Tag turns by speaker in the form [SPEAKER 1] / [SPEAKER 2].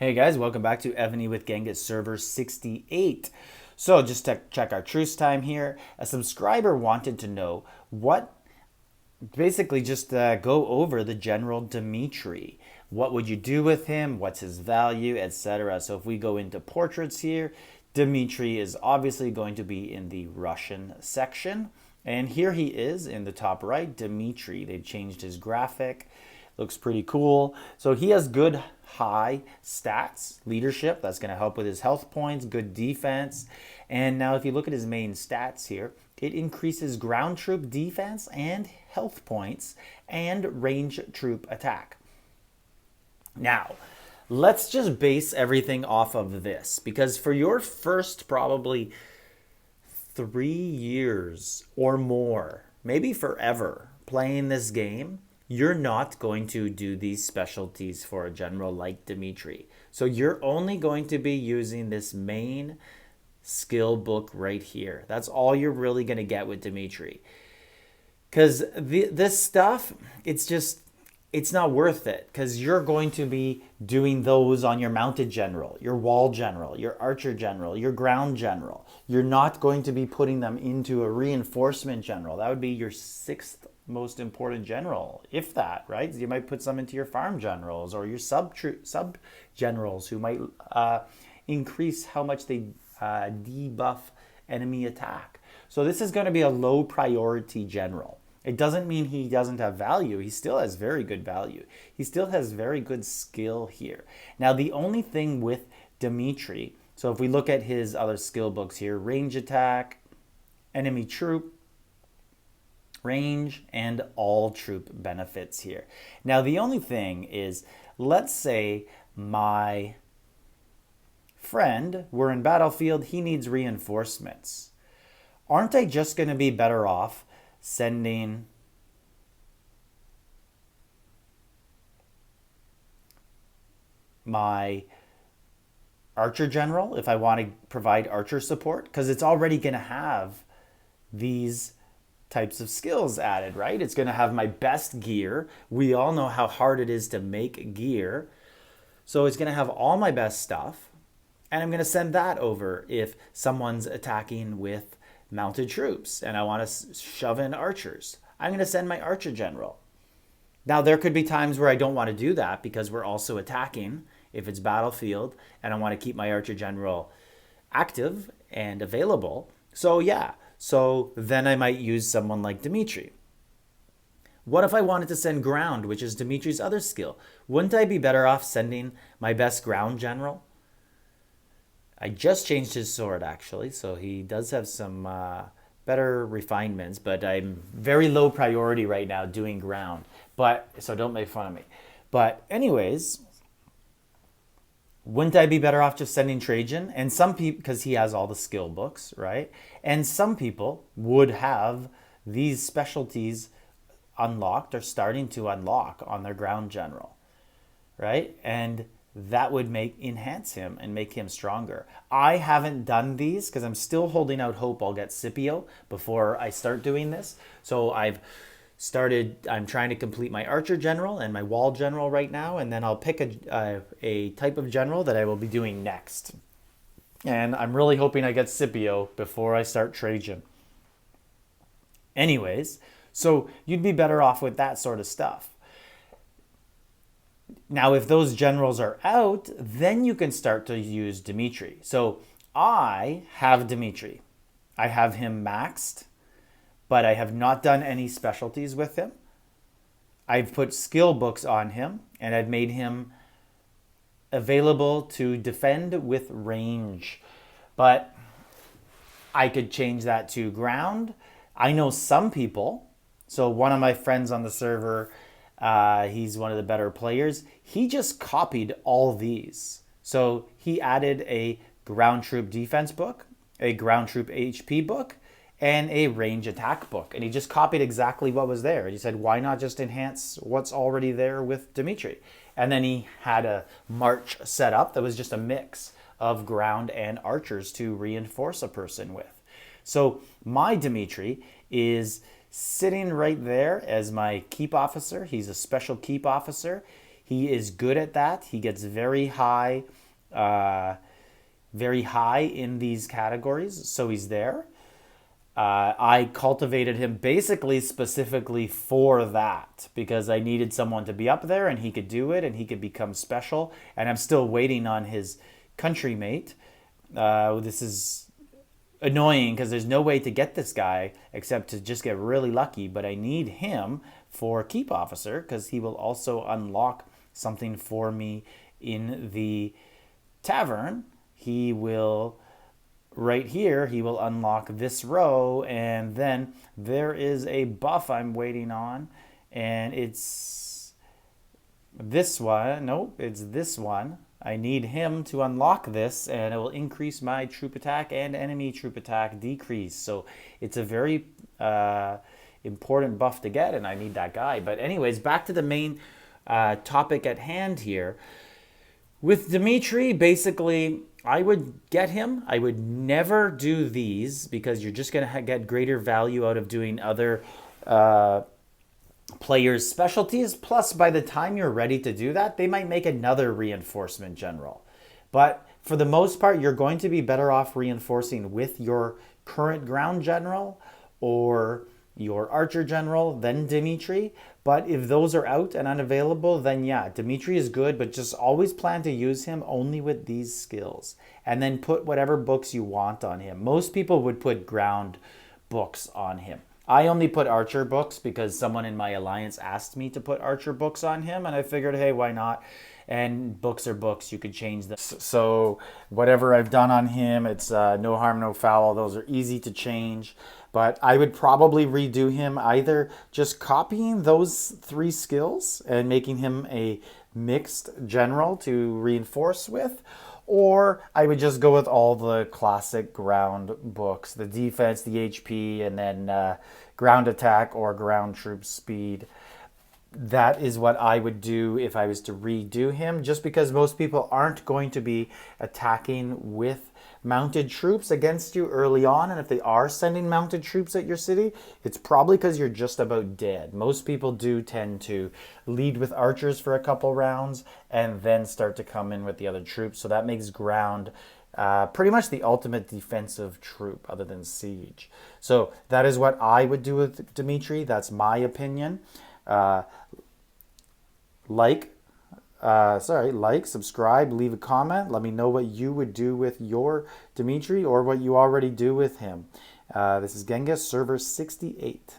[SPEAKER 1] Hey guys, welcome back to Evony with Genghis Server 68. So just to check our truce time here, a subscriber wanted to know basically just go over the General Dmitry. What would you do with him? What's his value, etc. So if we go into portraits here, Dmitry is obviously going to be in the Russian section. And here he is in the top right, Dmitry. They've changed his graphic. Looks pretty cool. So he has good high stats, leadership. That's going to help with his health points, good defense. And now if you look at his main stats here, it increases ground troop defense and health points and range troop attack. Now, let's just base everything off of this, because for your first probably 3 years or more, maybe forever, playing this game, you're not going to do these specialties for a general like Dmitry. So you're only going to be using this main skill book right here. That's all you're really going to get with Dmitry. Because this stuff, it's not worth it, because you're going to be doing those on your mounted general, your wall general, your archer general, your ground general. You're not going to be putting them into a reinforcement general. That would be your sixth most important general, if that, right? You might put some into your farm generals or your sub generals who might increase how much they debuff enemy attack. So this is going to be a low priority general. It doesn't mean he doesn't have value. He still has very good value. He still has very good skill here. Now, the only thing with Dmitry, so if we look at his other skill books here, range attack, enemy troop, range, and all troop benefits here. Now, the only thing is, let's say my friend, we're in battlefield, he needs reinforcements. Aren't I just going to be better off sending my archer general if I want to provide archer support? Because it's already going to have these types of skills added, right? It's going to have my best gear. We all know how hard it is to make gear. So it's going to have all my best stuff. And I'm going to send that over if someone's attacking with mounted troops and I want to shove in archers. I'm going to send my archer general. Now, there could be times where I don't want to do that because we're also attacking if it's battlefield and I want to keep my archer general active and available. So yeah, so then I might use someone like Dmitry. What if I wanted to send ground, which is Dmitry's other skill? Wouldn't I be better off sending my best ground general? I just changed his sword, actually, so he does have some better refinements, but I'm very low priority right now doing ground. So don't make fun of me. But anyways, wouldn't I be better off just sending Trajan? And some people, because he has all the skill books, right? And some people would have these specialties unlocked or starting to unlock on their ground general, right? And that would enhance him and make him stronger. I haven't done these because I'm still holding out hope I'll get Scipio before I start doing this. So I'm trying to complete my archer general and my wall general right now, and then I'll pick a type of general that I will be doing next. And I'm really hoping I get Scipio before I start Trajan. Anyways, so you'd be better off with that sort of stuff. Now, if those generals are out, then you can start to use Dmitry. So I have Dmitry. I have him maxed, but I have not done any specialties with him. I've put skill books on him, and I've made him available to defend with range. But I could change that to ground. I know some people. So one of my friends on the server, he's one of the better players. He just copied all these. So he added a ground troop defense book, a ground troop HP book, and a range attack book. And he just copied exactly what was there. He said, why not just enhance what's already there with Dmitry? And then he had a march set up that was just a mix of ground and archers to reinforce a person with. So my Dmitry is sitting right there as my keep officer. He's a special keep officer. He is good at that. He gets uh, very high in these categories, so he's there. I cultivated him basically specifically for that because I needed someone to be up there and he could do it and he could become special. And I'm still waiting on his country mate. This is annoying because there's no way to get this guy except to just get really lucky. But I need him for Keep Officer because he will also unlock something for me in the tavern. He will right here, he will unlock this row, and then there is a buff I'm waiting on, and it's this one. Nope, it's this one. I need him to unlock this, and it will increase my troop attack and enemy troop attack decrease. So it's a very important buff to get, and I need that guy. But anyways, back to the main topic at hand here. With Dmitry, basically, I would get him. I would never do these because you're just going to get greater value out of doing other players' specialties. Plus, by the time you're ready to do that, they might make another reinforcement general. But for the most part, you're going to be better off reinforcing with your current ground general or your archer general than Dmitry. But if those are out and unavailable, then yeah, Dmitry is good, but just always plan to use him only with these skills. And then put whatever books you want on him. Most people would put ground books on him. I only put archer books because someone in my alliance asked me to put archer books on him, and I figured, hey, why not? And books are books. You could change them. So whatever I've done on him, it's no harm, no foul. Those are easy to change. But I would probably redo him either just copying those 3 skills and making him a mixed general to reinforce with, or I would just go with all the classic ground books, the defense, the HP, and then ground attack or ground troop speed. That is what I would do if I was to redo him, just because most people aren't going to be attacking with mounted troops against you early on, and if they are sending mounted troops at your city, it's probably because you're just about dead. Most people do tend to lead with archers for a couple rounds and then start to come in with the other troops, so that makes ground pretty much the ultimate defensive troop other than siege. So that is what I would do with Dmitry. That's my opinion. Like, subscribe, leave a comment. Let me know what you would do with your Dmitry or what you already do with him. This is Genghis, server 68.